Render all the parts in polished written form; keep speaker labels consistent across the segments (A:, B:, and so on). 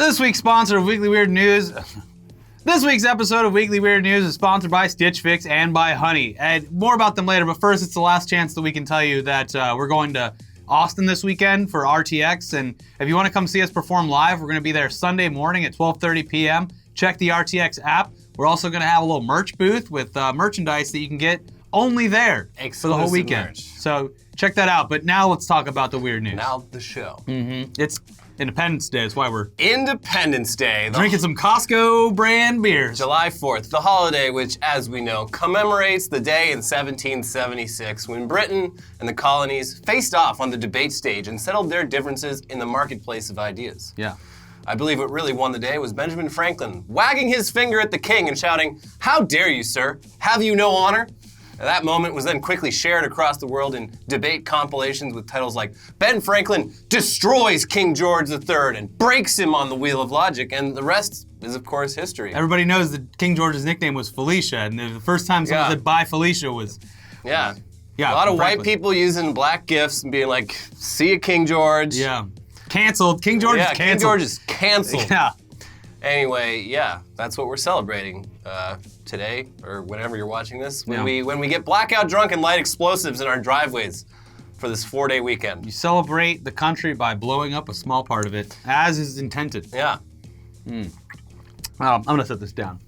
A: This week's sponsor of Weekly Weird News. This week's episode of Weekly Weird News is sponsored by Stitch Fix and by Honey. And more about them later, but first it's the last chance that we can tell you that we're going to Austin this weekend for RTX. And if you want to come see us perform live, we're going to be there Sunday morning at 12:30 p.m. Check the RTX app. We're also going to have a little merch booth with merchandise that you can get only there for the whole weekend.
B: Merch.
A: So check that out. But now let's talk about the weird news.
B: Now the show.
A: It's Independence Day. That's why we're
B: Independence Day.
A: drinking some Costco brand beers.
B: July 4th, the holiday which, as we know, commemorates the day in 1776 when Britain and the colonies faced off on the debate stage and settled their differences in the marketplace of ideas.
A: Yeah.
B: I believe what really won the day was Benjamin Franklin wagging his finger at the king and shouting, "How dare you, sir? Have you no honor?" That moment was then quickly shared across the world in debate compilations with titles like Ben Franklin destroys King George III and breaks him on the wheel of logic, and the rest is, of course, history.
A: Everybody knows that King George's nickname was Felicia, and the first time someone said bye Felicia was...
B: Yeah.
A: Yeah,
B: A lot of
A: Franklin.
B: white people using black gifts and being like, "See you, King George."
A: Yeah. Canceled. King George is canceled.
B: King George is canceled.
A: Yeah.
B: Anyway, yeah, that's what we're celebrating today, or whenever you're watching this, when we get blackout drunk and light explosives in our driveways for this 4-day weekend.
A: You celebrate the country by blowing up a small part of it, as is intended.
B: Yeah.
A: I'm gonna set this down.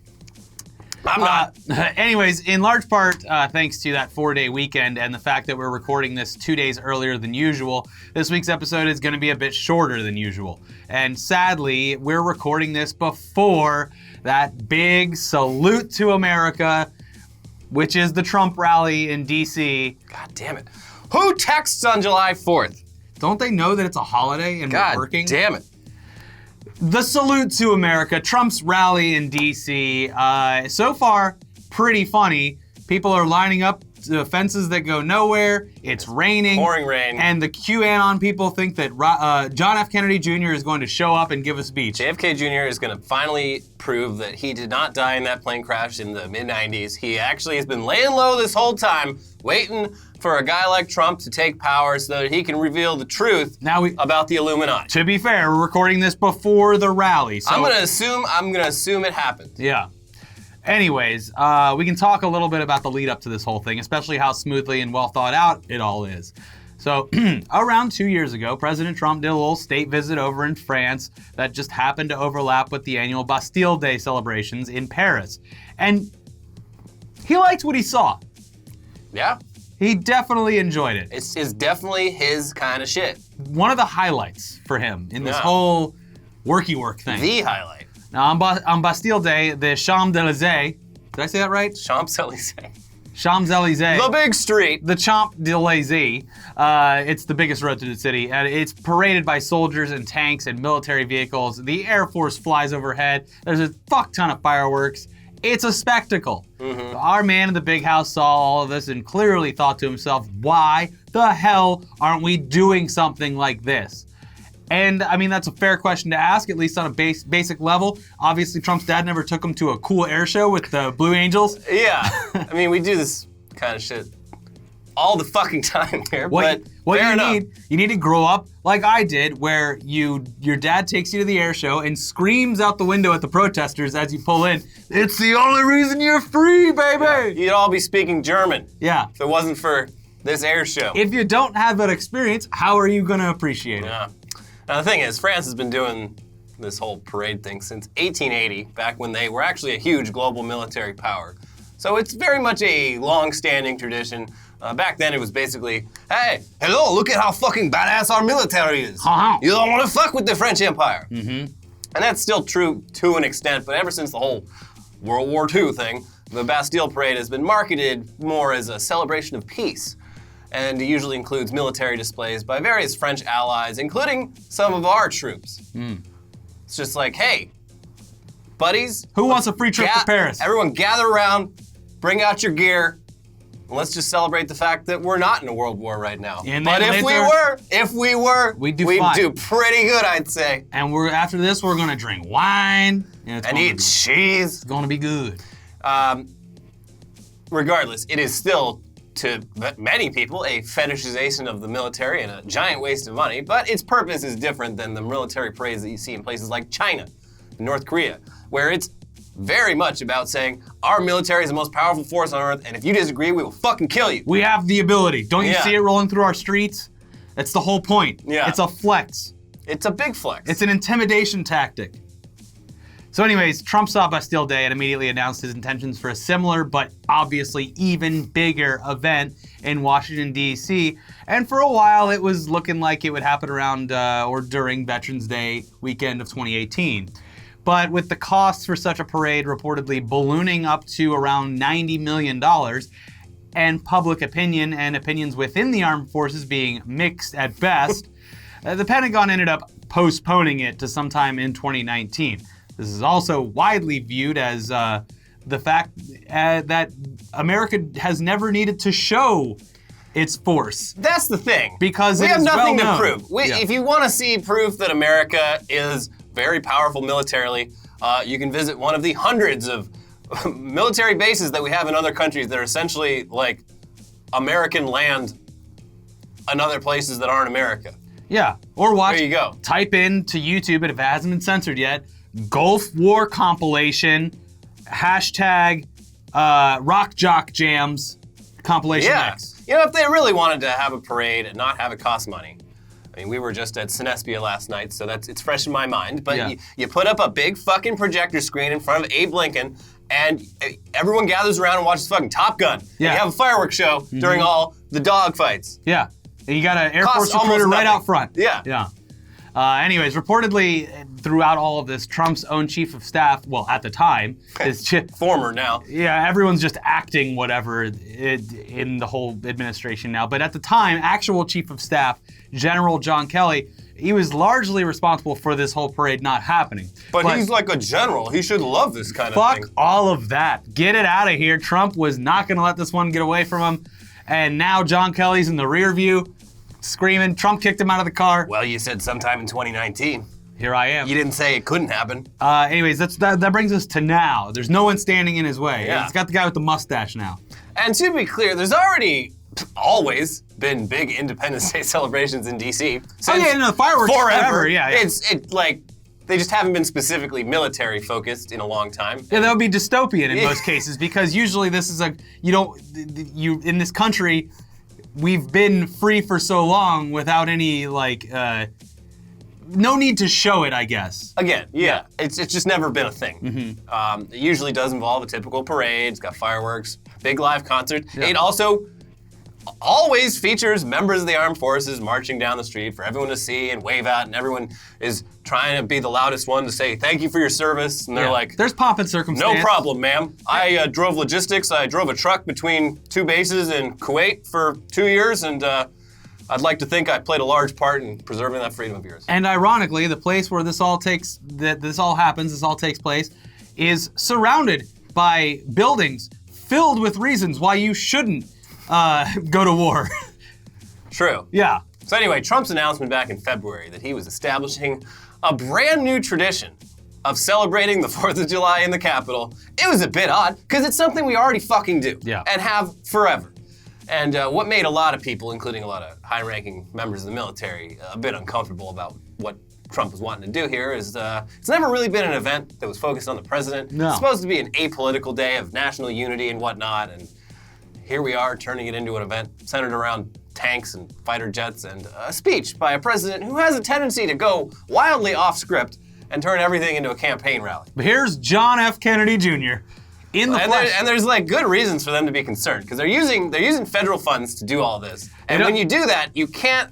B: I'm not.
A: Anyways, in large part, thanks to that 4-day weekend and the fact that we're recording this 2 days earlier than usual, this week's episode is going to be a bit shorter than usual. And sadly, we're recording this before that big salute to America, which is the Trump rally in D.C.
B: God damn it. Who texts on July 4th?
A: Don't they know that it's a holiday and we're working?
B: God damn it.
A: The salute to America, Trump's rally in D.C. So far, pretty funny. People are lining up to fences that go nowhere. It's raining.
B: Pouring rain.
A: And the QAnon people think that John F. Kennedy Jr. is going to show up and give a speech.
B: JFK Jr. is going to finally prove that he did not die in that plane crash in the mid-90s. He actually has been laying low this whole time, waiting for a guy like Trump to take power so that he can reveal the truth about the Illuminati.
A: To be fair, we're recording this before the rally. So
B: I'm gonna assume it happened.
A: Yeah. Anyways, we can talk a little bit about the lead up to this whole thing, especially how smoothly and well thought out it all is. So around 2 years ago, President Trump did a little state visit over in France that just happened to overlap with the annual Bastille Day celebrations in Paris. And he liked what he saw.
B: Yeah.
A: He definitely enjoyed it.
B: It's definitely his kind of shit.
A: One of the highlights for him in this whole worky work thing.
B: The highlight.
A: Now, on Bastille Day, the Champs-Élysées, did I say that right?
B: Champs-Élysées.
A: Champs-Élysées.
B: The big street.
A: The Champs-Élysées. It's the biggest road to the city, and it's paraded by soldiers and tanks and military vehicles. The Air Force flies overhead. There's a fuck ton of fireworks. It's a spectacle. Our man in the big house saw all of this and clearly thought to himself, why the hell aren't we doing something like this? And I mean, that's a fair question to ask, at least on a basic level. Obviously, Trump's dad never took him to a cool air show with the Blue Angels.
B: Yeah. I mean, we do this kind of shit all the fucking time here,
A: What you need to grow up like I did, where your dad takes you to the air show and screams out the window at the protesters as you pull in, "It's the only reason you're free, baby!"
B: Yeah. You'd all be speaking German.
A: Yeah.
B: If it wasn't for this air show.
A: If you don't have that experience, how are you going to appreciate it?
B: Yeah. Now, the thing is, France has been doing this whole parade thing since 1880, back when they were actually a huge global military power. So it's very much a long-standing tradition. Back then, it was basically, hey, hello, look at how fucking badass our military is. You don't want to fuck with the French Empire. And that's still true to an extent, but ever since the whole World War II thing, the Bastille Parade has been marketed more as a celebration of peace. And it usually includes military displays by various French allies, including some of our troops. It's just like, hey, buddies.
A: Who wants a free trip to Paris?
B: Everyone gather around, bring out your gear, and let's just celebrate the fact that we're not in a world war right now.
A: And
B: but if we were,
A: we'd do
B: pretty good, I'd say.
A: And after this, we're gonna drink wine
B: and eat cheese.
A: It's gonna be good.
B: Regardless, it is still to many people, a fetishization of the military and a giant waste of money, but its purpose is different than the military parades that you see in places like China and North Korea, where it's very much about saying, our military is the most powerful force on Earth, and if you disagree, we will fucking kill you.
A: We have the ability. Don't you see it rolling through our streets? That's the whole point.
B: Yeah.
A: It's a flex.
B: It's a big flex.
A: It's an intimidation tactic. So anyways, Trump saw Bastille Day and immediately announced his intentions for a similar, but obviously even bigger event in Washington, D.C. And for a while, it was looking like it would happen around or during Veterans Day weekend of 2018. But with the costs for such a parade reportedly ballooning up to around $90 million, and public opinion and opinions within the armed forces being mixed at best, the Pentagon ended up postponing it to sometime in 2019. This is also widely viewed as the fact that America has never needed to show its force.
B: That's the thing.
A: Because
B: we have nothing
A: to
B: prove. If you want to see proof that America is very powerful militarily, you can visit one of the hundreds of military bases that we have in other countries that are essentially like American land in other places that aren't America.
A: Yeah, or watch,
B: there you go.
A: Type into YouTube, if it hasn't been censored yet, Gulf War compilation, hashtag rock jock jams compilation X.
B: You know, if they really wanted to have a parade and not have it cost money, I mean, we were just at Cinespia last night, so it's fresh in my mind, but you put up a big fucking projector screen in front of Abe Lincoln, and everyone gathers around and watches fucking Top Gun.
A: Yeah.
B: And you have a fireworks show during all the dog fights.
A: Yeah. And you got an Air Force recruiter right out front.
B: Yeah.
A: Yeah. Anyways, reportedly, throughout all of this, Trump's own chief of staff, well, at the time,
B: former now.
A: Yeah, everyone's just acting whatever in the whole administration now. But at the time, actual chief of staff, General John Kelly, he was largely responsible for this whole parade not happening.
B: But he's like a general. He should love this kind of thing.
A: Fuck all of that. Get it out of here. Trump was not going to let this one get away from him. And now John Kelly's in the rear view, screaming. Trump kicked him out of the car.
B: Well, you said sometime in 2019.
A: Here I am.
B: You didn't say it couldn't happen.
A: Anyways, that brings us to now. There's no one standing in his way.
B: Yeah.
A: He's got the guy with the mustache now.
B: And to be clear, there's always been big Independence Day celebrations in D.C.
A: The fireworks forever. Yeah.
B: It's like they just haven't been specifically military focused in a long time.
A: Yeah, that would be dystopian in most cases, because usually this is in this country, we've been free for so long without any no need to show it, I guess.
B: Again, yeah. It's just never been a thing. It usually does involve a typical parade. It's got fireworks, big live concert. Yeah. It also always features members of the armed forces marching down the street for everyone to see and wave at, and everyone is trying to be the loudest one to say thank you for your service. And they're like,
A: there's pomp and circumstance.
B: No problem, ma'am. I drove logistics. I drove a truck between two bases in Kuwait for 2 years, and I'd like to think I played a large part in preserving that freedom of yours.
A: And ironically, the place where this all takes place, is surrounded by buildings filled with reasons why you shouldn't go to war.
B: True.
A: Yeah.
B: So anyway, Trump's announcement back in February that he was establishing a brand new tradition of celebrating the 4th of July in the Capitol, it was a bit odd, because it's something we already fucking do.
A: Yeah.
B: And have forever. And what made a lot of people, including a lot of high-ranking members of the military, a bit uncomfortable about what Trump was wanting to do here is it's never really been an event that was focused on the president.
A: No.
B: It's supposed to be an apolitical day of national unity and whatnot, and here we are turning it into an event centered around tanks and fighter jets and a speech by a president who has a tendency to go wildly off script and turn everything into a campaign rally.
A: But here's John F. Kennedy Jr. in the flesh.
B: And there's like good reasons for them to be concerned, because they're using federal funds to do all this. And when you do that, you can't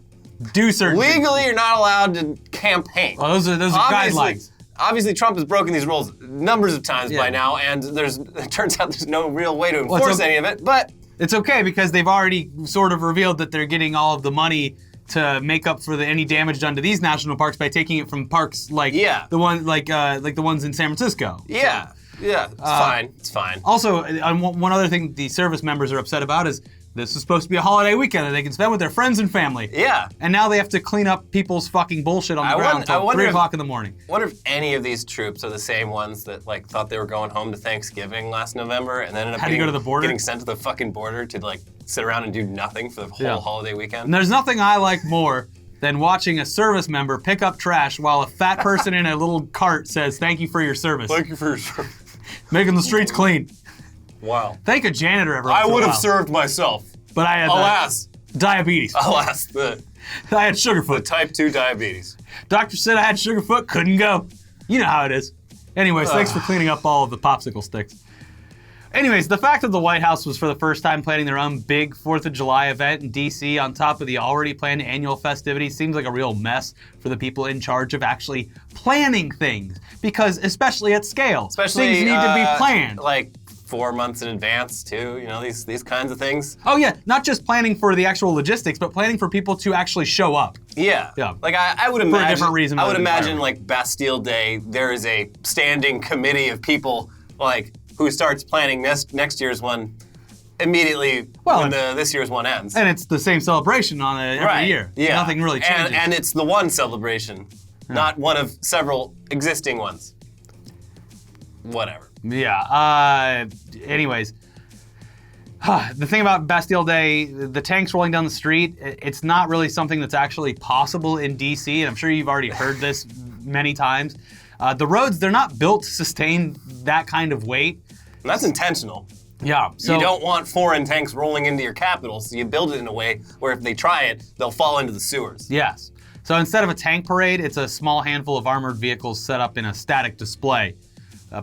A: do certain
B: legally you're not allowed to campaign.
A: Well, those are guidelines.
B: Obviously, Trump has broken these rules numbers of times by now, and it turns out there's no real way to enforce any of it. But
A: it's okay, because they've already sort of revealed that they're getting all of the money to make up for any damage done to these national parks by taking it from parks like the ones in San Francisco.
B: Yeah. Yeah, it's fine. It's fine.
A: Also, one other thing the service members are upset about is this is supposed to be a holiday weekend that they can spend with their friends and family.
B: Yeah.
A: And now they have to clean up people's fucking bullshit on the ground until 3 o'clock in the morning.
B: I wonder if any of these troops are the same ones that like thought they were going home to Thanksgiving last November and then ended up
A: Had to go to the border?
B: getting sent to the fucking border to like sit around and do nothing for the whole holiday weekend.
A: And there's nothing I like more than watching a service member pick up trash while a fat person in a little cart says, "Thank you for your service."
B: Thank you for your service.
A: Making the streets clean.
B: Wow.
A: Thank a janitor every
B: I
A: once in a
B: would have
A: while.
B: served myself.
A: But I had
B: Alas.
A: Diabetes.
B: Alas, the
A: I had sugarfoot.
B: type 2 diabetes.
A: Doctor said I had sugarfoot, couldn't go. You know how it is. Anyways, thanks for cleaning up all of the popsicle sticks. Anyways, the fact that the White House was for the first time planning their own big 4th of July event in D.C. on top of the already planned annual festivities seems like a real mess for the people in charge of actually planning things. Because especially at scale,
B: Especially
A: things need to be planned.
B: Like 4 months in advance too, you know, these kinds of things.
A: Oh yeah, not just planning for the actual logistics, but planning for people to actually show up.
B: Yeah.
A: Yeah.
B: Like I would imagine.
A: For a different reason.
B: I would
A: other than
B: imagine
A: fireworks.
B: like Bastille Day, there is a standing committee of people like who starts planning next year's one immediately when this year's one ends.
A: And it's the same celebration on it every year.
B: Yeah.
A: Nothing really changes.
B: And it's the one celebration, not one of several existing ones. Whatever.
A: Yeah. Anyways, the thing about Bastille Day, the tanks rolling down the street, it's not really something that's actually possible in DC, and I'm sure you've already heard this many times. The roads, they're not built to sustain that kind of weight.
B: And that's intentional.
A: Yeah. So
B: You don't want foreign tanks rolling into your capital, so you build it in a way where if they try it, they'll fall into the sewers.
A: Yes. So instead of a tank parade, it's a small handful of armored vehicles set up in a static display,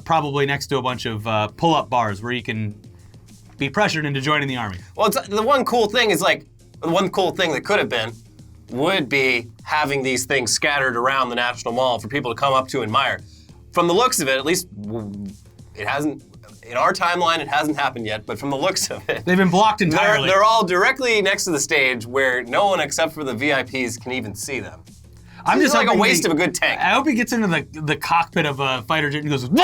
A: probably next to a bunch of pull-up bars where you can be pressured into joining the army.
B: Well, the one cool thing is like, the one cool thing that could have been would be having these things scattered around the National Mall for people to come up to admire. From the looks of it, at least it hasn't, in our timeline, it hasn't happened yet, but from the looks of it,
A: They've been blocked entirely.
B: they're all directly next to the stage where no one except for the VIPs can even see them.
A: I'm
B: It's
A: just
B: like a
A: hoping
B: waste of a good tank.
A: I hope he gets into the cockpit of a fighter jet and goes.
B: Like,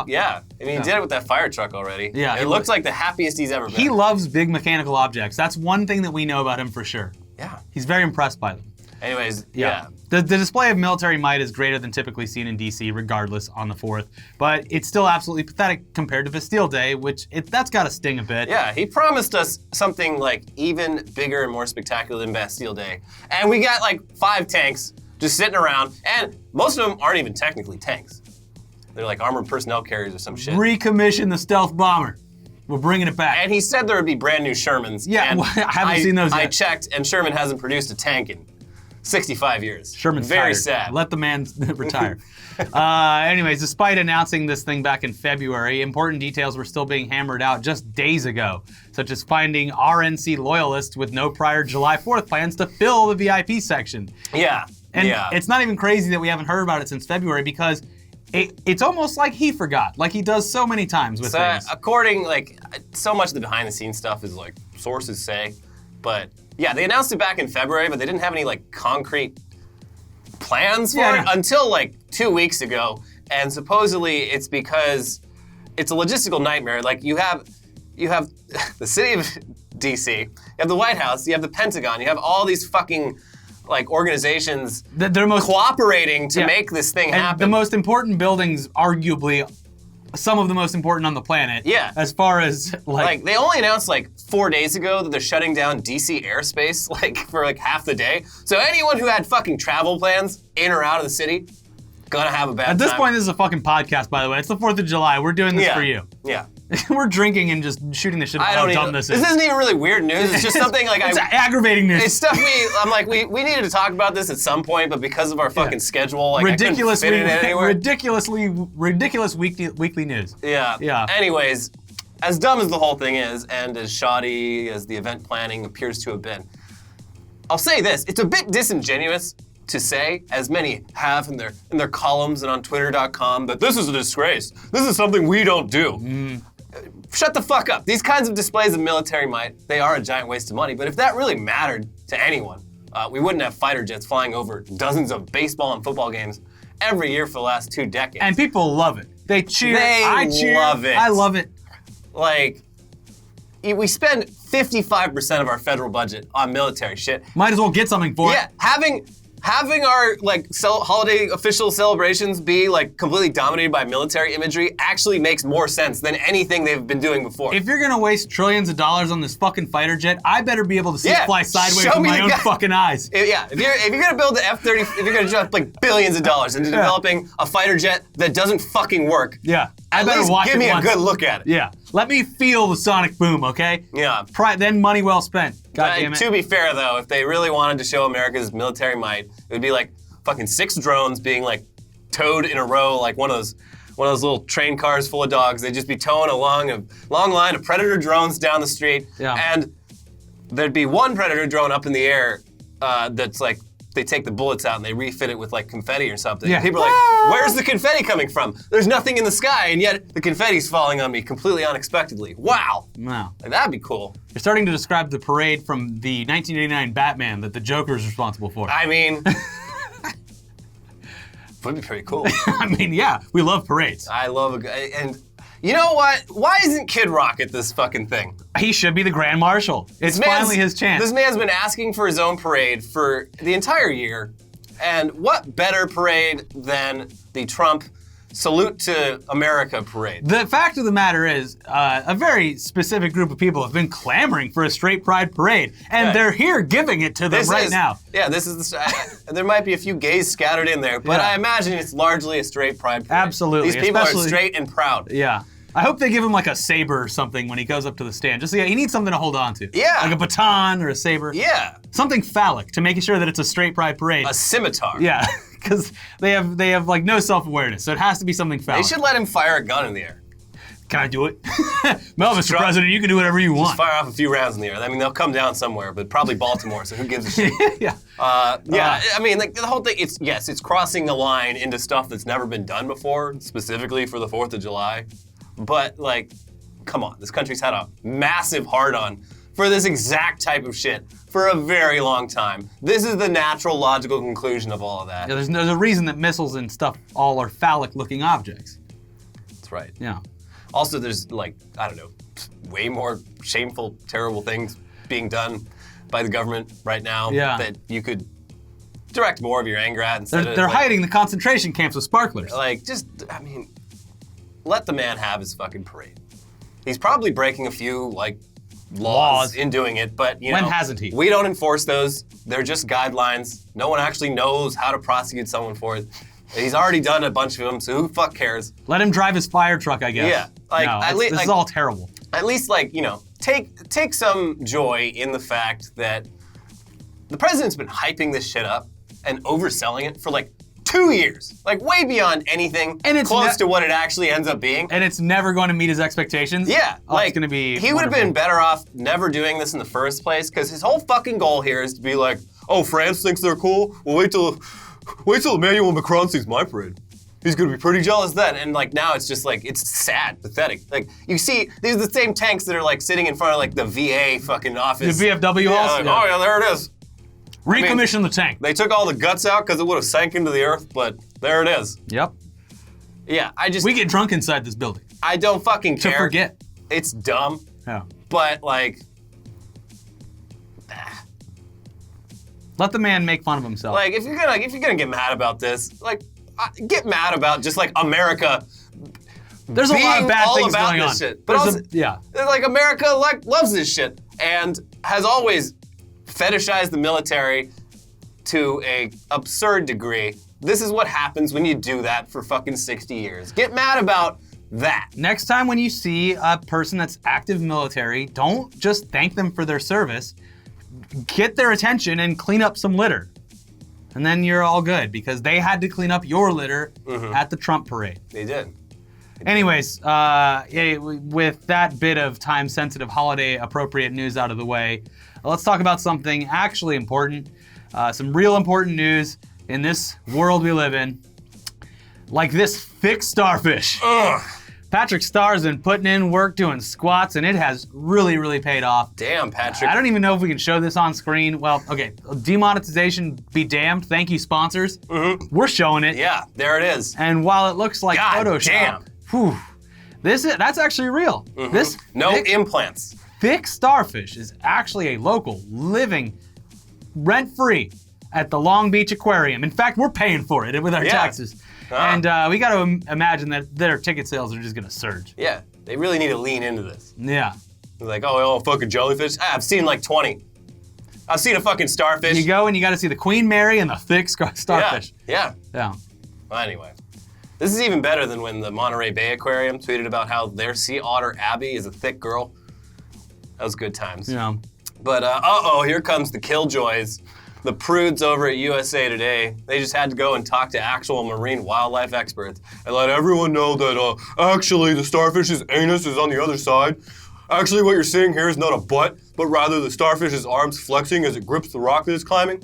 B: yeah. I mean, he did it with that fire truck already.
A: Yeah,
B: It looks like the happiest he's ever been.
A: He loves big mechanical objects. That's one thing that we know about him for sure.
B: Yeah.
A: He's very impressed by them.
B: Anyways, yeah.
A: The display of military might is greater than typically seen in DC, regardless, on the 4th, but it's still absolutely pathetic compared to Bastille Day, which that's got to sting a bit.
B: Yeah, he promised us something like even bigger and more spectacular than Bastille Day. And we got like 5 tanks just sitting around, and most of them aren't even technically tanks. They're like armored personnel carriers or some shit.
A: Recommission the stealth bomber. We're bringing it back.
B: And he said there would be brand new Shermans.
A: Yeah,
B: and
A: I haven't seen those yet.
B: I checked, and Sherman hasn't produced a tank in 65 years.
A: Sherman's
B: very
A: tired.
B: sad.
A: Let the man retire. Anyways, despite announcing this thing back in February, important details were still being hammered out just days ago, such as finding RNC loyalists with no prior July 4th plans to fill the VIP section.
B: Yeah.
A: And
B: yeah.
A: it's not even crazy that we haven't heard about it since February because it's almost like he forgot, like he does so many times with things.
B: According, like, so much of the behind-the-scenes stuff is like sources say, but yeah, they announced it back in February, but they didn't have any like concrete plans for it until like 2 weeks ago, and supposedly it's because it's a logistical nightmare. Like you have the city of DC, you have the White House, you have the Pentagon, you have all these fucking like organizations
A: They're most
B: cooperating to make this thing happen.
A: The most important buildings, arguably, some of the most important on the planet.
B: Yeah.
A: As far as
B: like they only announced like 4 days ago that they're shutting down DC airspace like for like half the day. So anyone who had fucking travel plans in or out of the city, gonna have a bad time.
A: At this point, this is a fucking podcast, by the way. It's the 4th of July. We're doing this for you.
B: Yeah.
A: We're drinking and just shooting the shit about how dumb this is.
B: This isn't even really weird news. It's just something like
A: it's aggravating news.
B: It's stuff I'm like, we needed to talk about this at some point, but because of our fucking schedule, like I couldn't fit it in anywhere.
A: Ridiculous weekly news.
B: Yeah.
A: Yeah.
B: Anyways, as dumb as the whole thing is, and as shoddy as the event planning appears to have been, I'll say this: it's a bit disingenuous to say, as many have in their columns and on Twitter.com, that this is a disgrace. This is something we don't do. Shut the fuck up. These kinds of displays of military might, they are a giant waste of money, but if that really mattered to anyone, we wouldn't have fighter jets flying over dozens of baseball and football games every year for the last 2 decades.
A: And people love it. They cheer. I cheer.
B: Love it.
A: I love it.
B: Like, we spend 55% of our federal budget on military shit.
A: Might as well get something for it.
B: Yeah, having our like holiday official celebrations be like completely dominated by military imagery actually makes more sense than anything they've been doing before.
A: If you're gonna waste trillions of dollars on this fucking fighter jet, I better be able to see it fly sideways with my own fucking eyes.
B: If you're gonna build the F-30, if you're gonna drop like billions of dollars into developing a fighter jet that doesn't fucking work,
A: I better watch
B: give
A: it
B: me
A: once.
B: a good look at it.
A: Yeah, let me feel the sonic boom, okay?
B: Yeah.
A: Then money well spent. God damn it.
B: To be fair though, if they really wanted to show America's military might, it would be like fucking 6 drones being like towed in a row, like one of those little train cars full of dogs. They'd just be towing a long line of Predator drones down the street, and there'd be one Predator drone up in the air that's like, they take the bullets out and they refit it with like confetti or something.
A: Yeah.
B: And people are like, where's the confetti coming from? There's nothing in the sky, and yet the confetti's falling on me completely unexpectedly. Wow.
A: Wow.
B: Like, that'd be cool.
A: You're starting to describe the parade from the 1989 Batman that the Joker is responsible for.
B: I mean, would be pretty cool.
A: I mean, yeah, we love parades.
B: I love and you know what? Why isn't Kid Rock at this fucking thing?
A: He should be the Grand Marshal. It's finally his chance.
B: This man's been asking for his own parade for the entire year, and what better parade than the Trump Salute to America parade?
A: The fact of the matter is, a very specific group of people have been clamoring for a straight pride parade, and they're here giving it to them now.
B: Yeah, this is there might be a few gays scattered in there, but I imagine it's largely a straight pride parade.
A: Absolutely.
B: These people are straight and proud.
A: Yeah. I hope they give him like a saber or something when he goes up to the stand. Just he needs something to hold on to.
B: Yeah.
A: Like a baton or a saber.
B: Yeah.
A: Something phallic to make sure that it's a straight pride parade.
B: A scimitar.
A: Yeah, because they have like no self-awareness, so it has to be something phallic.
B: They should let him fire a gun in the air.
A: Can I do it? No, Mr. President, you can do whatever you want.
B: Just fire off a few rounds in the air. I mean, they'll come down somewhere, but probably Baltimore, so who gives a shit?
A: Yeah.
B: I mean, like the whole thing, it's crossing a line into stuff that's never been done before, specifically for the 4th of July. But like, come on, this country's had a massive hard-on for this exact type of shit for a very long time. This is the natural, logical conclusion of all of that.
A: Yeah, there's a reason that missiles and stuff all are phallic-looking objects.
B: That's right.
A: Yeah.
B: Also, there's like, I don't know, way more shameful, terrible things being done by the government right now that you could direct more of your anger at instead of...
A: They're hiding the concentration camps with sparklers.
B: Like, just, I mean, let the man have his fucking parade. He's probably breaking a few, like, laws in doing it, but, you know...
A: When hasn't he?
B: We don't enforce those. They're just guidelines. No one actually knows how to prosecute someone for it. He's already done a bunch of them, so who fuck cares?
A: Let him drive his fire truck, I guess.
B: Yeah. Like,
A: this is all terrible.
B: At least, like, you know, take some joy in the fact that the president's been hyping this shit up and overselling it for, like, 2 years. Like, way beyond anything close to what it actually ends up being.
A: And it's never going to meet his expectations?
B: Yeah.
A: Like, it's going to be
B: he would have been better off never doing this in the first place, because his whole fucking goal here is to be like, oh, France thinks they're cool? Well, wait till Emmanuel Macron sees my parade. He's gonna be pretty jealous then. And like now it's just like, it's sad, pathetic. Like you see, these are the same tanks that are like sitting in front of like the VA fucking office.
A: The VFW halls?
B: Like, oh yeah, there it is.
A: Recommission the tank.
B: They took all the guts out because it would have sank into the earth, but there it is.
A: Yep.
B: Yeah,
A: we get drunk inside this building.
B: I don't fucking care.
A: To forget.
B: It's dumb.
A: Yeah.
B: But like,
A: let the man make fun of himself.
B: Like if you're gonna get mad about this, like get mad about just like America.
A: There's a lot of bad things going on.
B: Shit. But also, like America loves this shit and has always fetishized the military to a absurd degree. This is what happens when you do that for fucking 60 years. Get mad about that.
A: Next time when you see a person that's active military, don't just thank them for their service. Get their attention and clean up some litter. And then you're all good, because they had to clean up your litter at the Trump parade.
B: They did.
A: Anyways, with that bit of time-sensitive, holiday-appropriate news out of the way, let's talk about something actually important. Some real important news in this world we live in. Like this Thicc starfish.
B: Ugh.
A: Patrick Starr's been putting in work doing squats, and it has really, really paid off.
B: Damn, Patrick.
A: I don't even know if we can show this on screen. Well, okay, demonetization be damned. Thank you, sponsors. We're showing it.
B: Yeah, there it is.
A: And while it looks like Photoshop, that's actually real.
B: No implants.
A: Thicc starfish is actually a local, living, rent-free at the Long Beach Aquarium. In fact, we're paying for it with our taxes. And we got to imagine that their ticket sales are just going to surge.
B: Yeah, they really need to lean into this.
A: Yeah.
B: They're like, oh, fucking jellyfish? I've seen like 20. I've seen a fucking starfish.
A: You go and you got to see the Queen Mary and the Thicc starfish.
B: Yeah.
A: Yeah.
B: Well, anyway. This is even better than when the Monterey Bay Aquarium tweeted about how their sea otter, Abby, is a thick girl. That was good times.
A: Yeah.
B: But, here comes the killjoys. The prudes over at USA Today. They just had to go and talk to actual marine wildlife experts and let everyone know that, actually, the starfish's anus is on the other side. Actually, what you're seeing here is not a butt, but rather the starfish's arms flexing as it grips the rock that it's climbing.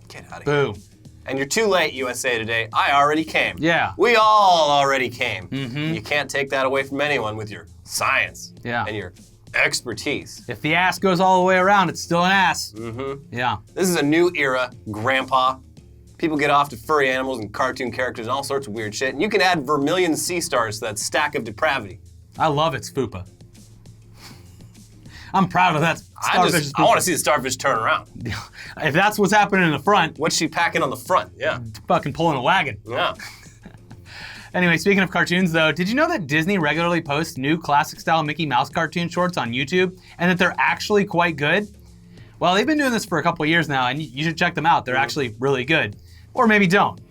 B: Get out of here.
A: Boo.
B: And you're too late, USA Today. I already came.
A: Yeah.
B: We all already came.
A: Mm-hmm.
B: You can't take that away from anyone with your science and your expertise.
A: If the ass goes all the way around, it's still an ass.
B: Mm-hmm.
A: Yeah.
B: This is a new era, Grandpa. People get off to furry animals and cartoon characters and all sorts of weird shit. And you can add vermilion sea stars to that stack of depravity.
A: I love its fupa. I'm proud of that starfish.
B: I want to see the starfish turn around.
A: If that's what's happening in the front.
B: What's she packing on the front? Yeah.
A: Fucking pulling a wagon.
B: Yeah.
A: Anyway, speaking of cartoons though, did you know that Disney regularly posts new classic style Mickey Mouse cartoon shorts on YouTube and that they're actually quite good? Well, they've been doing this for a couple of years now and you should check them out. They're actually really good. Or maybe don't.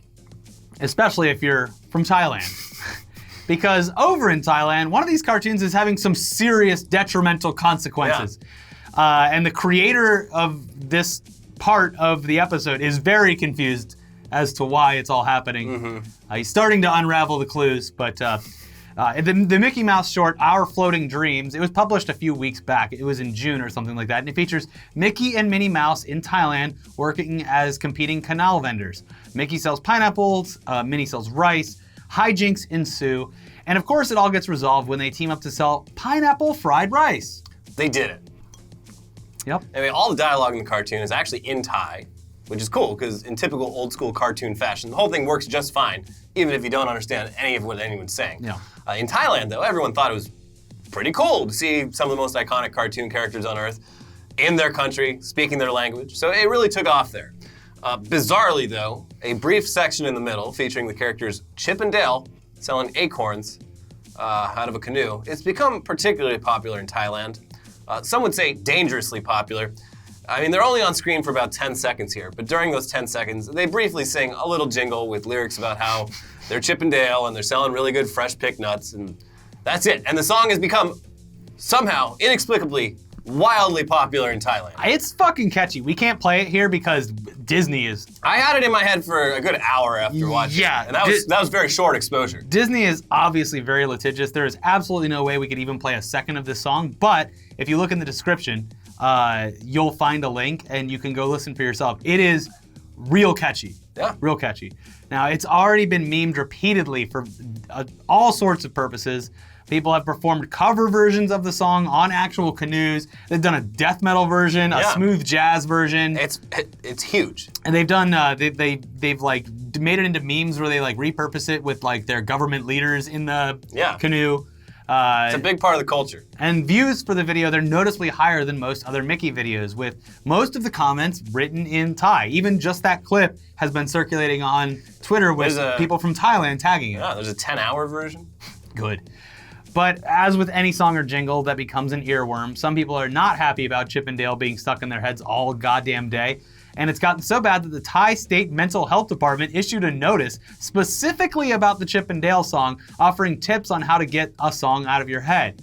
A: Especially if you're from Thailand. Because over in Thailand, one of these cartoons is having some serious detrimental consequences. Yeah. And the creator of this part of the episode is very confused as to why it's all happening. Mm-hmm. He's starting to unravel the clues, but the Mickey Mouse short, Our Floating Dreams, it was published a few weeks back. It was in June or something like that, and it features Mickey and Minnie Mouse in Thailand working as competing canal vendors. Mickey sells pineapples, Minnie sells rice, hijinks ensue, and of course it all gets resolved when they team up to sell pineapple fried rice.
B: They did it.
A: Yep.
B: Anyway, all the dialogue in the cartoon is actually in Thai, which is cool, because in typical old school cartoon fashion, the whole thing works just fine, even if you don't understand any of what anyone's saying.
A: Yeah.
B: In Thailand, though, everyone thought it was pretty cool to see some of the most iconic cartoon characters on Earth in their country, speaking their language, so it really took off there. Bizarrely, though, a brief section in the middle featuring the characters Chip and Dale selling acorns out of a canoe, it's become particularly popular in Thailand. Some would say dangerously popular. I mean, they're only on screen for about 10 seconds here, but during those 10 seconds, they briefly sing a little jingle with lyrics about how they're Chip and Dale and they're selling really good fresh picked nuts, and that's it. And the song has become, somehow, inexplicably, wildly popular in Thailand.
A: It's fucking catchy. We can't play it here because Disney is...
B: I had it in my head for a good hour after watching it, and that was very short exposure.
A: Disney is obviously very litigious. There is absolutely no way we could even play a second of this song, but if you look in the description, you'll find a link and you can go listen for yourself. It is real catchy.
B: Yeah.
A: Real catchy. Now, it's already been memed repeatedly for all sorts of purposes. People have performed cover versions of the song on actual canoes. They've done a death metal version, a smooth jazz version.
B: It's huge.
A: And they've done they've like made it into memes where they like repurpose it with like their government leaders in the canoe.
B: It's a big part of the culture.
A: And views for the video, they're noticeably higher than most other Mickey videos, with most of the comments written in Thai. Even just that clip has been circulating on Twitter with people from Thailand tagging it.
B: Yeah, there's a 10-hour version.
A: Good. But as with any song or jingle that becomes an earworm, some people are not happy about Chip and Dale being stuck in their heads all goddamn day. And it's gotten so bad that the Thai State Mental Health Department issued a notice specifically about the Chip and Dale song, offering tips on how to get a song out of your head.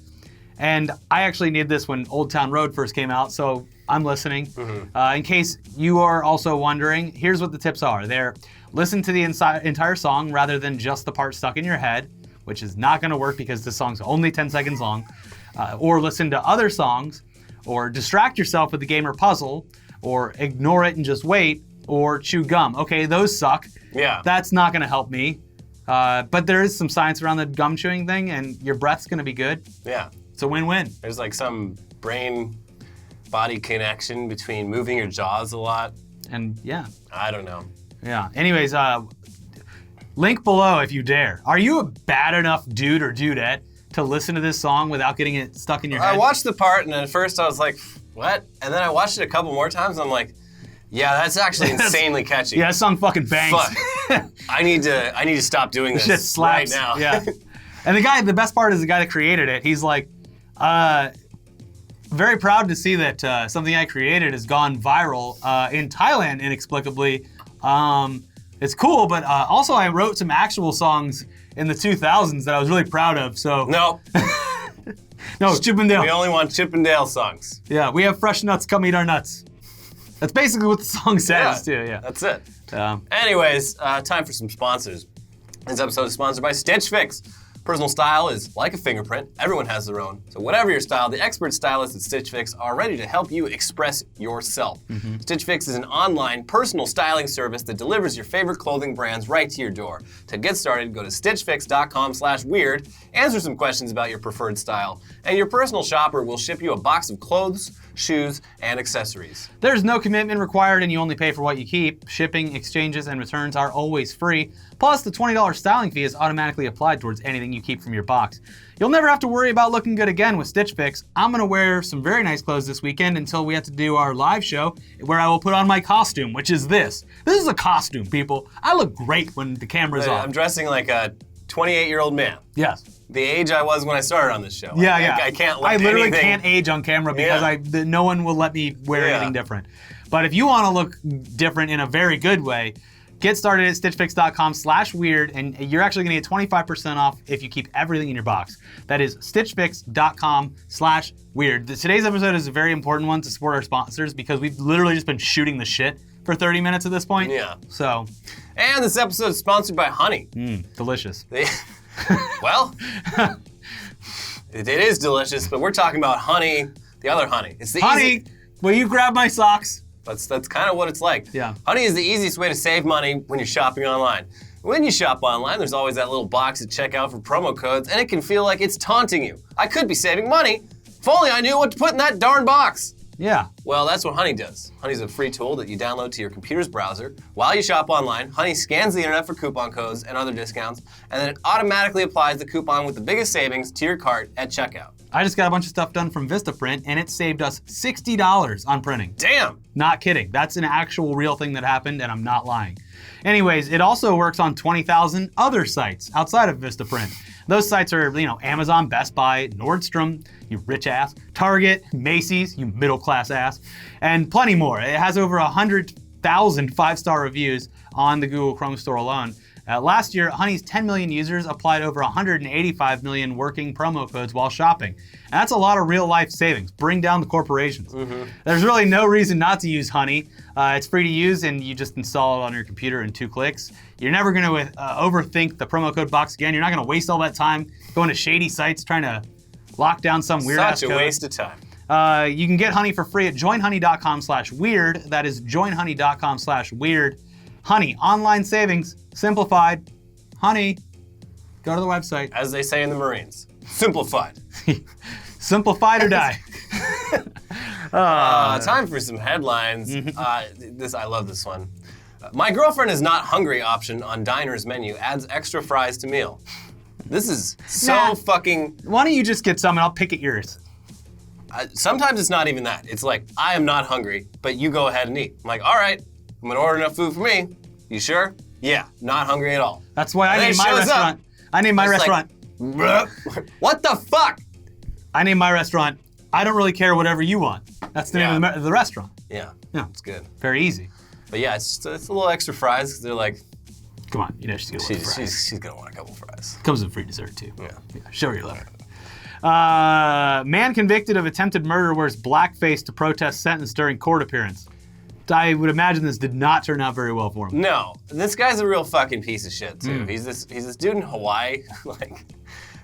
A: And I actually needed this when Old Town Road first came out, so I'm listening. Mm-hmm. In case you are also wondering, here's what the tips are. They're listen to the entire song rather than just the part stuck in your head, which is not gonna work because this song's only 10 seconds long, or listen to other songs, or distract yourself with the game or puzzle, or ignore it and just wait, or chew gum. Okay, those suck.
B: Yeah.
A: That's not gonna help me. But there is some science around the gum chewing thing, and your breath's gonna be good.
B: Yeah.
A: It's a win-win.
B: There's like some brain-body connection between moving your jaws a lot.
A: And yeah.
B: I don't know.
A: Yeah, anyways, link below if you dare. Are you a bad enough dude or dudette to listen to this song without getting it stuck in your head?
B: I watched the part, and at first I was like, what? And then I watched it a couple more times, and I'm like, yeah, that's actually insanely catchy.
A: Yeah, that song fucking bangs.
B: Fuck. I need to stop doing this
A: Shit slaps.
B: right now.
A: Yeah. And the best part is the guy that created it. He's like, very proud to see that something I created has gone viral in Thailand inexplicably. It's cool, but also I wrote some actual songs in the 2000s that I was really proud of. So
B: No.
A: no, Chippendale.
B: We only want Chippendale songs.
A: Yeah, we have fresh nuts. Come eat our nuts. That's basically what the song says too. Yeah.
B: That's it. Anyways, time for some sponsors. This episode is sponsored by Stitch Fix. Personal style is like a fingerprint. Everyone has their own. So whatever your style, the expert stylists at Stitch Fix are ready to help you express yourself. Stitch Fix is an online personal styling service that delivers your favorite clothing brands right to your door. To get started, go to stitchfix.com/weird, answer some questions about your preferred style, and your personal shopper will ship you a box of clothes, shoes, and accessories.
A: There's no commitment required and you only pay for what you keep. Shipping, exchanges, and returns are always free. Plus, the $20 styling fee is automatically applied towards anything you keep from your box. You'll never have to worry about looking good again with Stitch Fix. I'm gonna wear some very nice clothes this weekend until we have to do our live show where I will put on my costume, which is this. This is a costume, people. I look great when the camera's off.
B: I'm dressing like a 28-year-old man.
A: Yes.
B: The age I was when I started on this show.
A: Yeah.
B: I can't let
A: I literally
B: anything...
A: can't age on camera because no one will let me wear anything different. But if you want to look different in a very good way, get started at stitchfix.com/weird, and you're actually going to get 25% off if you keep everything in your box. That is stitchfix.com/weird. Today's episode is a very important one to support our sponsors because we've literally just been shooting the shit for 30 minutes at this point.
B: Yeah.
A: So.
B: And this episode is sponsored by Honey.
A: Delicious.
B: Well, it is delicious, but we're talking about honey, the other honey. It's the
A: Honey, will you grab my socks?
B: That's kind of what it's like.
A: Yeah.
B: Honey is the easiest way to save money when you're shopping online. When you shop online, there's always that little box to check out for promo codes, and it can feel like it's taunting you. I could be saving money. If only I knew what to put in that darn box.
A: Yeah.
B: Well, that's what Honey does. Honey's a free tool that you download to your computer's browser. While you shop online, Honey scans the internet for coupon codes and other discounts, and then it automatically applies the coupon with the biggest savings to your cart at checkout.
A: I just got a bunch of stuff done from Vistaprint, and it saved us $60 on printing.
B: Damn!
A: Not kidding. That's an actual real thing that happened, and I'm not lying. Anyways, it also works on 20,000 other sites outside of Vistaprint. Those sites are, Amazon, Best Buy, Nordstrom, you rich ass, Target, Macy's, you middle class ass, and plenty more. It has over 100,000 five-star reviews on the Google Chrome store alone. Last year, Honey's 10 million users applied over 185 million working promo codes while shopping. And that's a lot of real-life savings. Bring down the corporations. There's really no reason not to use Honey. It's free to use, and you just install it on your computer in 2 clicks. You're never going to overthink the promo code box again. You're not going to waste all that time going to shady sites trying to lock down some weird-ass code.
B: Such a waste of time.
A: You can get Honey for free at joinhoney.com/weird. That is joinhoney.com/weird. Honey, online savings, simplified. Honey, go to the website.
B: As they say in the Marines, simplified.
A: Simplified or die.
B: Time for some headlines. I love this one. My girlfriend is not hungry option on diner's menu adds extra fries to meal. This is so fucking...
A: Why don't you just get some and I'll pick at yours?
B: Sometimes it's not even that. It's like, I am not hungry, but you go ahead and eat. I'm like, all right, I'm gonna order enough food for me. You sure? Yeah, not hungry at all.
A: That's why I named my restaurant. I named my restaurant.
B: Like, what the fuck?
A: I named my restaurant, I don't really care whatever you want. That's the name of the restaurant.
B: Yeah, it's good.
A: Very easy.
B: But yeah, it's a little extra fries because they're like,
A: come on, just get a little fries.
B: She's gonna want a couple fries.
A: Comes with free dessert too.
B: Yeah.
A: Show her your letter. Man convicted of attempted murder wears blackface to protest sentence during court appearance. I would imagine this did not turn out very well for him.
B: No, this guy's a real fucking piece of shit too. He's this dude in Hawaii. Like,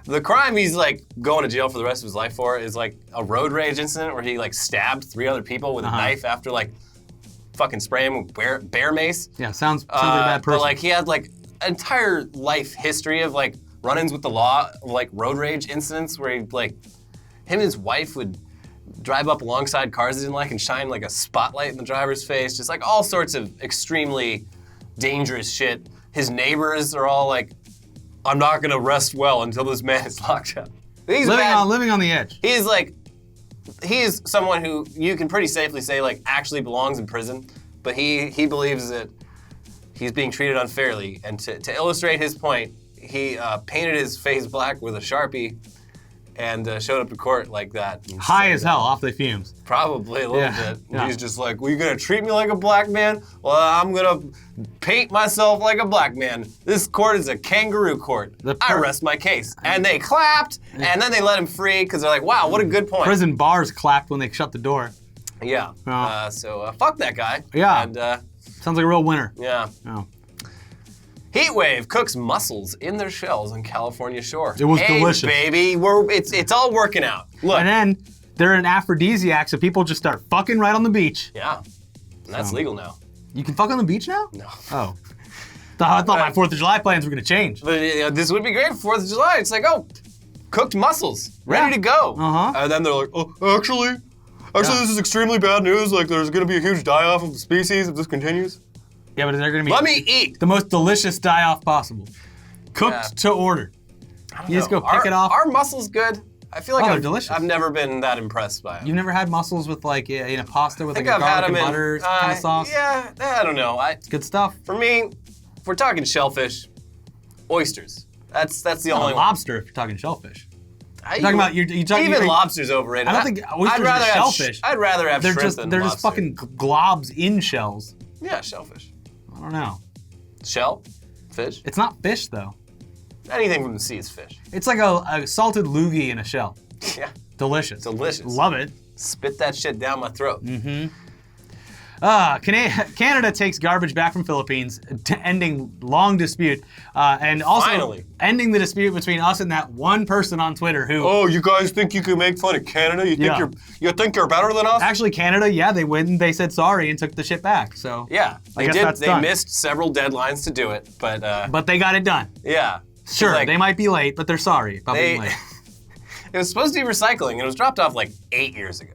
B: the crime he's like going to jail for the rest of his life for is like a road rage incident where he like stabbed 3 other people with a knife after like fucking spraying with bear mace.
A: Yeah, sounds like a bad person.
B: But like he had like an entire life history of like run-ins with the law, like road rage incidents where he like him and his wife would drive up alongside cars he didn't like and shine like a spotlight in the driver's face, just like all sorts of extremely dangerous shit. His neighbors are all like, I'm not gonna rest well until this man is locked up. He's
A: living on the edge.
B: He's someone who you can pretty safely say like actually belongs in prison, but he believes that he's being treated unfairly. And to illustrate his point, he painted his face black with a Sharpie and showed up to court like that.
A: High as hell, off the fumes.
B: Probably a little bit.
A: Yeah.
B: He's just like, well, you're going to treat me like a black man? Well, I'm going to paint myself like a black man. This court is a kangaroo court. I rest my case. And they clapped, and then they let him free because they're like, wow, what a good point.
A: Prison bars clapped when they shut the door.
B: Yeah.
A: Oh.
B: So fuck that guy.
A: Yeah.
B: And,
A: sounds like a real winner.
B: Yeah.
A: Oh.
B: Heat wave cooks mussels in their shells on California shore.
A: It was delicious.
B: Baby, it's all working out. Look.
A: And then they're an aphrodisiac, so people just start fucking right on the beach.
B: Yeah. And that's legal now.
A: You can fuck on the beach now?
B: No.
A: Oh. I thought my 4th of July plans were going to change.
B: But this would be great for 4th of July. It's like, oh, cooked mussels, ready to go.
A: Uh-huh.
B: And then they're like, oh, actually, this is extremely bad news. Like, there's going to be a huge die-off of the species if this continues.
A: Yeah, but they're going to be
B: Let me eat.
A: the most delicious die-off possible. Cooked to order. You just go pick it off.
B: Are mussels good? I feel like
A: they're delicious.
B: I've never been that impressed by them.
A: You've never had mussels with like in a pasta with like a
B: I've had
A: garlic
B: them
A: and butter kind of sauce?
B: Yeah, I don't know.
A: It's good stuff.
B: For me, if we're talking shellfish, oysters. That's the only one.
A: Lobster if you're talking shellfish. You're talking about
B: even lobster's overrated.
A: I don't think oysters are shellfish.
B: I'd rather have shrimp than
A: They're
B: lobster.
A: just fucking globs in shells.
B: Yeah, shellfish.
A: I don't know.
B: Shell? Fish?
A: It's not fish though.
B: Anything from the sea is fish.
A: It's like a salted loogie in a shell.
B: Yeah.
A: Delicious.
B: Delicious.
A: Love it.
B: Spit that shit down my throat.
A: Mm-hmm. Canada takes garbage back from Philippines, ending long dispute, and also
B: Finally.
A: ending the dispute between us and that one person on Twitter who.
B: Oh, you guys think you can make fun of Canada? You think you're better than us?
A: Actually, Canada, yeah, they went. They said sorry and took the shit back. So
B: yeah,
A: I guess that's done.
B: They missed several deadlines to do it, but
A: they got it done.
B: Yeah.
A: Sure,
B: like,
A: they might be late, but they're sorry about being late.
B: It was supposed to be recycling, and it was dropped off like 8 years ago.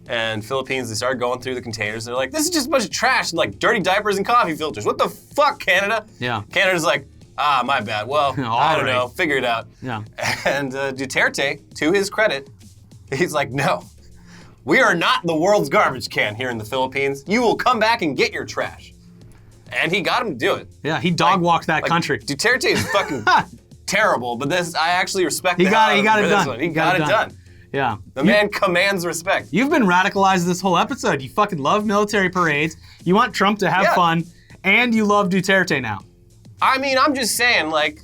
B: And Philippines, they started going through the containers. They're like, this is just a bunch of trash and like dirty diapers and coffee filters. What the fuck, Canada?
A: Yeah.
B: Canada's like, my bad. Well, I don't know. Figure it out.
A: Yeah.
B: And Duterte, to his credit, he's like, no, we are not the world's garbage can here in the Philippines. You will come back and get your trash. And he got him to do it.
A: Yeah, he dog walked that country.
B: Duterte is fucking terrible, but I actually respect
A: He got it done.
B: He got it done.
A: Yeah.
B: The man commands respect.
A: You've been radicalized this whole episode. You fucking love military parades. You want Trump to have fun, and you love Duterte now.
B: I mean, I'm just saying, like,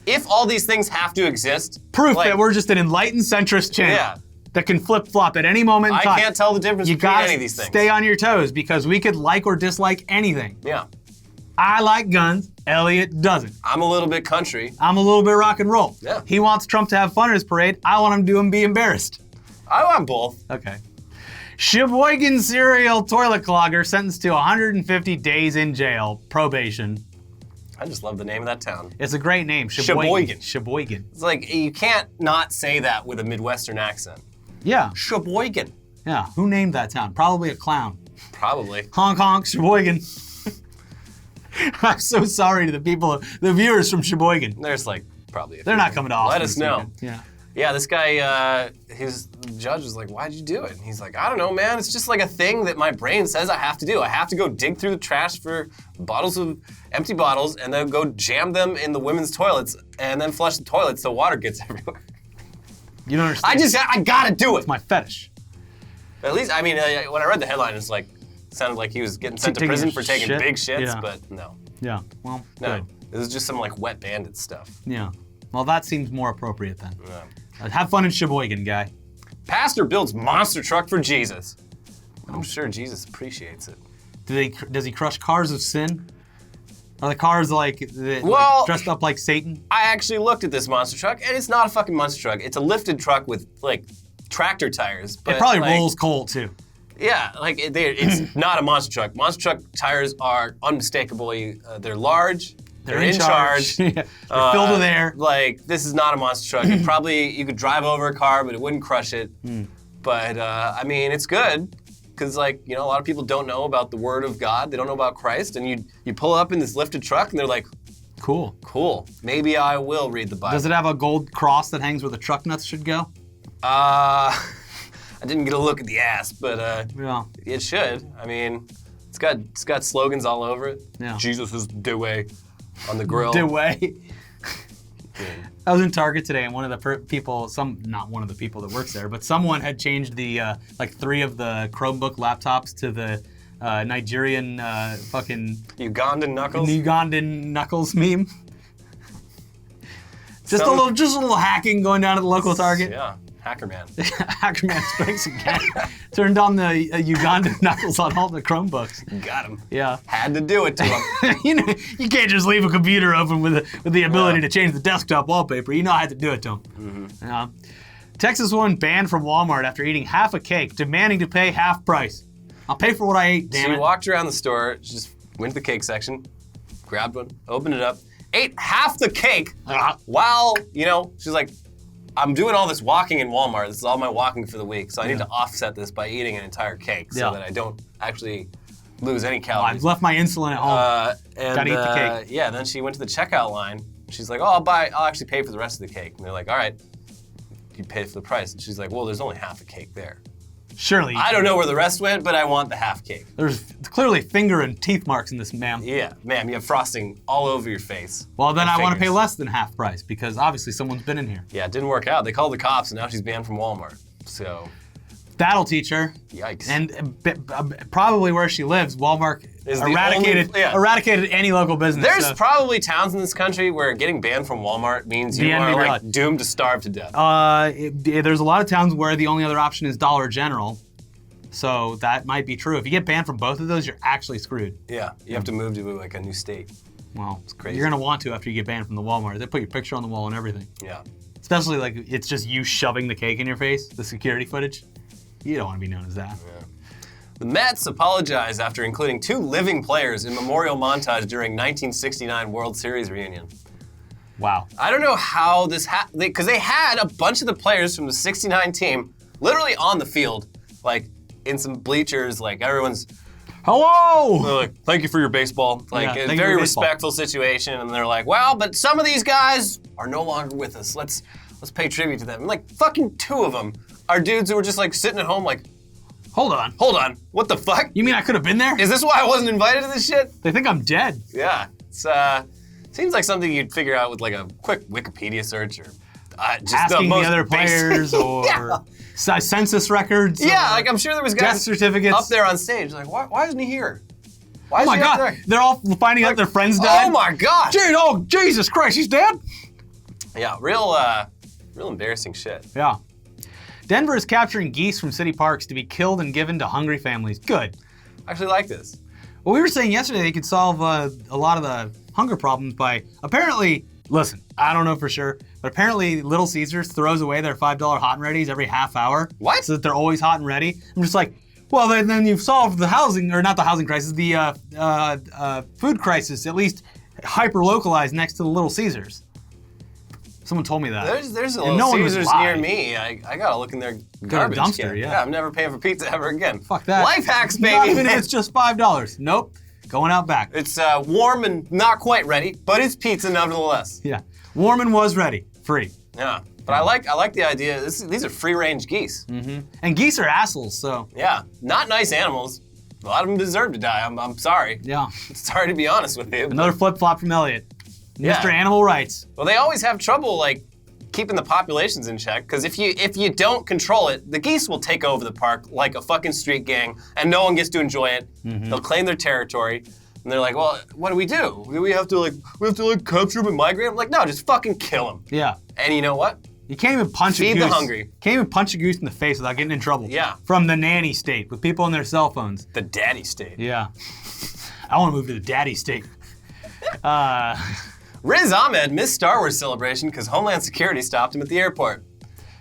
B: if all these things have to exist...
A: Proof that we're just an enlightened centrist channel that can flip-flop at any moment in time.
B: I can't tell the difference between any of these things.
A: You gotta stay on your toes, because we could like or dislike anything.
B: Yeah.
A: I like guns. Elliot doesn't.
B: I'm a little bit country.
A: I'm a little bit rock and roll.
B: Yeah.
A: He wants Trump to have fun at his parade. I want him to be embarrassed.
B: I want both.
A: Okay. Sheboygan serial toilet clogger sentenced to 150 days in jail. Probation.
B: I just love the name of that town.
A: It's a great name.
B: Sheboygan.
A: Sheboygan.
B: It's like, you can't not say that with a Midwestern accent.
A: Yeah.
B: Sheboygan.
A: Yeah. Who named that town? Probably a clown.
B: Probably.
A: Honk honk, Sheboygan. I'm so sorry to the viewers from Sheboygan.
B: There's like probably a
A: They're not coming to Austin.
B: Let us know.
A: Yeah.
B: Yeah, this guy, the judge was like, why'd you do it? And he's like, I don't know, man. It's just like a thing that my brain says I have to do. I have to go dig through the trash for empty bottles and then go jam them in the women's toilets and then flush the toilets so water gets everywhere.
A: You don't understand.
B: I gotta do it.
A: It's my fetish.
B: At least, I mean, when I read the headline, it sounded like he was getting sent to prison for taking big shits, but no.
A: Yeah, well,
B: no.
A: good.
B: It was just some like wet bandit stuff.
A: Yeah. Well, that seems more appropriate then.
B: Yeah.
A: Have fun in Sheboygan, guy.
B: Pastor builds monster truck for Jesus. I'm sure Jesus appreciates it.
A: Does he crush cars of sin? Are the cars like dressed up like Satan?
B: I actually looked at this monster truck, and it's not a fucking monster truck. It's a lifted truck with like tractor tires. But,
A: it probably rolls coal too.
B: Yeah, like it's not a monster truck. Monster truck tires are unmistakably they're large. They're in charge.
A: They're filled with air.
B: Like, this is not a monster truck. You could drive over a car, but it wouldn't crush it. But, I mean, it's good. Because, like, you know, a lot of people don't know about the Word of God. They don't know about Christ. And you pull up in this lifted truck, and they're like,
A: Cool.
B: Cool. Maybe I will read the Bible.
A: Does it have a gold cross that hangs where the truck nuts should go?
B: I didn't get a look at the ass, but
A: Yeah.
B: it should. I mean, it's got slogans all over it.
A: Yeah.
B: Jesus is the way on the grill.
A: The way. I was in Target today, and one of the people, not one of the people that works there, but someone had changed the, 3 of the Chromebook laptops to the Nigerian fucking...
B: Ugandan knuckles?
A: Ugandan knuckles meme. Just a little hacking going down at the local Target.
B: Yeah, Hacker Man.
A: Hacker Man strikes again. Turned on the Ugandan knuckles on all the Chromebooks.
B: Got him.
A: Yeah.
B: Had to do it to him.
A: You can't just leave a computer open with the ability to change the desktop wallpaper. You know I had to do it to him. Mm-hmm. Texas woman banned from Walmart after eating half a cake, demanding to pay half price. I'll pay for what I ate, damn it.
B: She walked around the store, she just went to the cake section, grabbed one, opened it up, ate half the cake while, she's like, I'm doing all this walking in Walmart. This is all my walking for the week, so I need to offset this by eating an entire cake so that I don't actually lose any calories.
A: I've left my insulin at home. Gotta eat the cake.
B: Yeah, then she went to the checkout line. She's like, I'll actually pay for the rest of the cake. And they're like, all right, you pay for the price. And she's like, well, there's only half a cake there.
A: Surely.
B: I don't know where the rest went, but I want the half cake.
A: There's clearly finger and teeth marks in this, ma'am.
B: Yeah, ma'am, you have frosting all over your face.
A: Well, then I want to pay less than half price because obviously someone's been in here.
B: Yeah, it didn't work out. They called the cops and now she's banned from Walmart. So.
A: That'll teach her.
B: Yikes.
A: And probably where she lives, Walmart
B: is
A: eradicated any local business.
B: There's probably towns in this country where getting banned from Walmart means you are doomed to starve to death.
A: There's a lot of towns where the only other option is Dollar General. So that might be true. If you get banned from both of those, you're actually screwed.
B: Yeah, you have to move to a new state.
A: Well,
B: it's crazy.
A: You're gonna want to after you get banned from the Walmart. They put your picture on the wall and everything.
B: Yeah.
A: Especially it's just you shoving the cake in your face, the security footage. You don't want to be known as that.
B: Yeah. The Mets apologized after including 2 living players in memorial montage during 1969 World Series reunion.
A: Wow.
B: I don't know how this happened, because they had a bunch of the players from the 69 team literally on the field, in some bleachers, everyone's,
A: hello!
B: They're like, thank you for your baseball. A very respectful situation, and they're like, well, but some of these guys are no longer with us. Let's pay tribute to them. And fucking 2 of them are dudes who were just sitting at home
A: hold on.
B: What the fuck?
A: You mean I could have been there?
B: Is this why I wasn't invited to this shit?
A: They think I'm dead.
B: Yeah, it's seems like something you'd figure out with a quick Wikipedia search or just
A: asking
B: the
A: other players or census records.
B: Yeah, I'm sure there was guys
A: death certificates
B: up there on stage why isn't he here? Why
A: oh my God, they're all finding out their friends died.
B: Oh my gosh.
A: Oh, Jesus Christ, he's dead?
B: Yeah, real embarrassing shit.
A: Yeah. Denver is capturing geese from city parks to be killed and given to hungry families. Good.
B: I actually like this.
A: Well, we were saying yesterday they could solve a lot of the hunger problems by apparently, listen, I don't know for sure, but apparently Little Caesars throws away their $5 hot and readies every half hour.
B: What?
A: So that they're always hot and ready. I'm just like, well, then you've solved the housing, or not the housing crisis, the food crisis, at least hyper-localized next to the Little Caesars. Someone told me that.
B: There's a Little Caesars near me. I gotta look in their garbage
A: dumpster,
B: can.
A: yeah.
B: I'm never paying for pizza ever again.
A: Fuck that.
B: Life hacks, baby.
A: Not even if it's just $5. Nope. Going out back.
B: It's warm and not quite ready, but it's pizza nevertheless.
A: Yeah. Warm and was ready. Free.
B: Yeah. But I like the idea. These are free-range geese.
A: Mm-hmm. And geese are assholes, so.
B: Yeah. Not nice animals. A lot of them deserve to die. I'm sorry.
A: Yeah.
B: Sorry to be honest with you.
A: Another flip-flop from Elliot.
B: Yeah.
A: Mr. Animal Rights.
B: Well, they always have trouble, keeping the populations in check, because if you don't control it, the geese will take over the park like a fucking street gang, and no one gets to enjoy it. Mm-hmm. They'll claim their territory, and they're like, well, what do? We have to capture them and migrate them? No, just fucking kill them.
A: Yeah.
B: And you know what?
A: You can't even punch a goose.
B: Feed the hungry.
A: Can't even punch a goose in the face without getting in trouble.
B: Yeah.
A: From the nanny state with people on their cell phones.
B: The daddy state.
A: Yeah. I want to move to the daddy state.
B: Riz Ahmed missed Star Wars celebration because Homeland Security stopped him at the airport.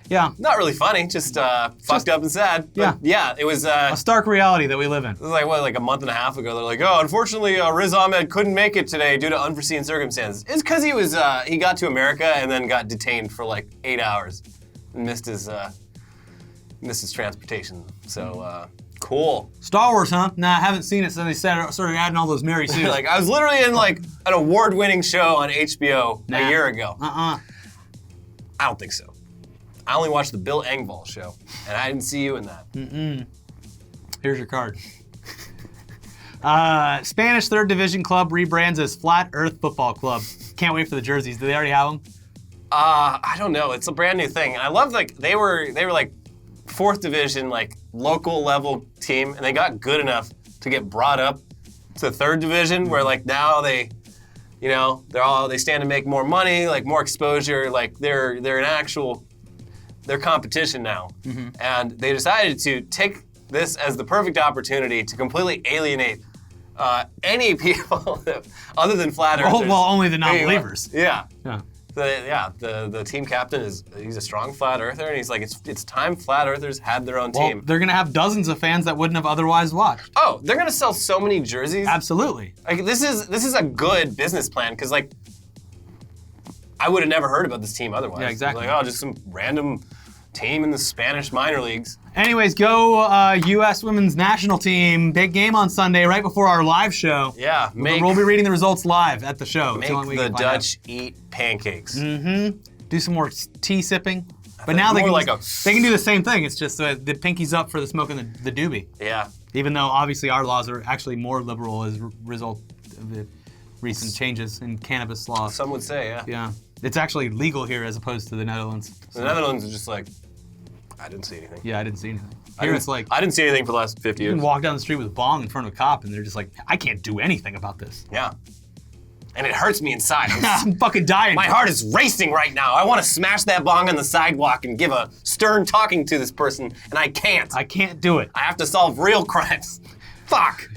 A: Yeah.
B: Not really funny, just fucked up and sad. But yeah, it was
A: a stark reality that we live in.
B: It was a month and a half ago. They're like, oh, unfortunately, Riz Ahmed couldn't make it today due to unforeseen circumstances. It's because he got to America and then got detained for 8 hours and missed his transportation. So Cool.
A: Star Wars, huh? Nah, I haven't seen it since they started adding all those Mary Sues.
B: Like, I was literally in like an award-winning show on HBO a year ago. I don't think so. I only watched the Bill Engvall show, and I didn't see you in that.
A: Here's your card. Spanish third division club rebrands as Flat Earth Football Club. Can't wait for the jerseys. Do they already have them?
B: I don't know. It's a brand new thing, and I love like they were like fourth division, like local level team, and they got good enough to get brought up to third division, where like now they, you know, they stand to make more money, like more exposure, like they're competition now, and they decided to take this as the perfect opportunity to completely alienate any people other than flat earthers.
A: Oh, well, only the non-believers.
B: Yeah. The team captain he's a strong flat earther, and he's like, it's time flat earthers had their own team.
A: They're gonna have dozens of fans that wouldn't have otherwise watched.
B: Oh, they're gonna sell so many jerseys.
A: Absolutely.
B: Like this is a good business plan, because like I would have never heard about this team otherwise.
A: Yeah, exactly.
B: Like, oh, just some random team in the Spanish minor leagues.
A: Anyways, go U.S. Women's National Team. Big game on Sunday, right before our live show.
B: Yeah,
A: we'll be reading the results live at the show.
B: Make the Dutch eat pancakes.
A: Do some more tea sipping. But now they can do the same thing. It's just the pinky's up for the smoking the doobie.
B: Yeah.
A: Even though obviously our laws are actually more liberal as a result of the recent changes in cannabis law.
B: Some would say, yeah.
A: Yeah. It's actually legal here as opposed to the Netherlands.
B: The Netherlands is just like, I didn't see anything.
A: Yeah, I didn't see anything. Here it's like,
B: I didn't see anything for the last 50
A: you
B: years.
A: can walk down the street with a bong in front of a cop and they're just like, I can't do anything about this.
B: Yeah. And it hurts me inside.
A: I'm fucking dying.
B: My heart is racing right now. I want to smash that bong on the sidewalk and give a stern talking to this person, and I can't.
A: I can't do it.
B: I have to solve real crimes. Fuck.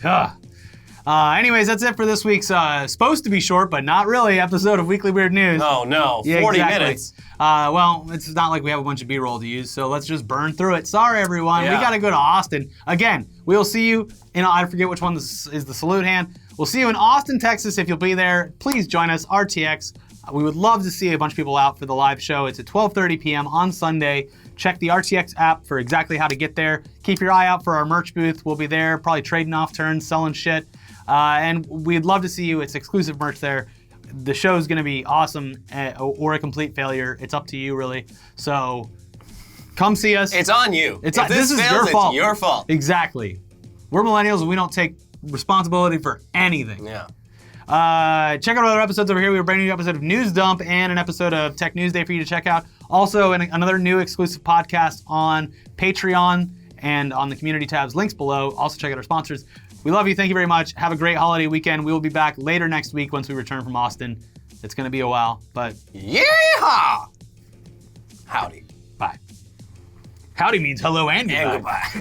A: Anyways, that's it for this week's supposed to be short, but not really, episode of Weekly Weird News.
B: Oh no, 40 minutes.
A: Well, it's not like we have a bunch of B-roll to use, so let's just burn through it. Sorry, everyone.
B: Yeah.
A: We got to go to Austin. Again, we'll see you in, I forget which one this is the salute hand. We'll see you in Austin, Texas. If you'll be there, please join us, RTX. We would love to see a bunch of people out for the live show. It's at 12:30 p.m. on Sunday. Check the RTX app for exactly how to get there. Keep your eye out for our merch booth. We'll be there, probably trading off turns, selling shit. And we'd love to see you. It's exclusive merch there. The show's going to be awesome or a complete failure. It's up to you, really. So come see us.
B: It's on you.
A: This is your fault.
B: It's your fault.
A: Exactly. We're millennials and we don't take responsibility for anything.
B: Yeah.
A: Check out our other episodes over here. We have a brand new episode of News Dump and an episode of Tech News Day for you to check out. Also, another new exclusive podcast on Patreon and on the community tabs, links below. Also, check out our sponsors. We love you. Thank you very much. Have a great holiday weekend. We will be back later next week once we return from Austin. It's going to be a while, but...
B: Yeehaw! Howdy.
A: Bye. Howdy means hello and goodbye.
B: And goodbye.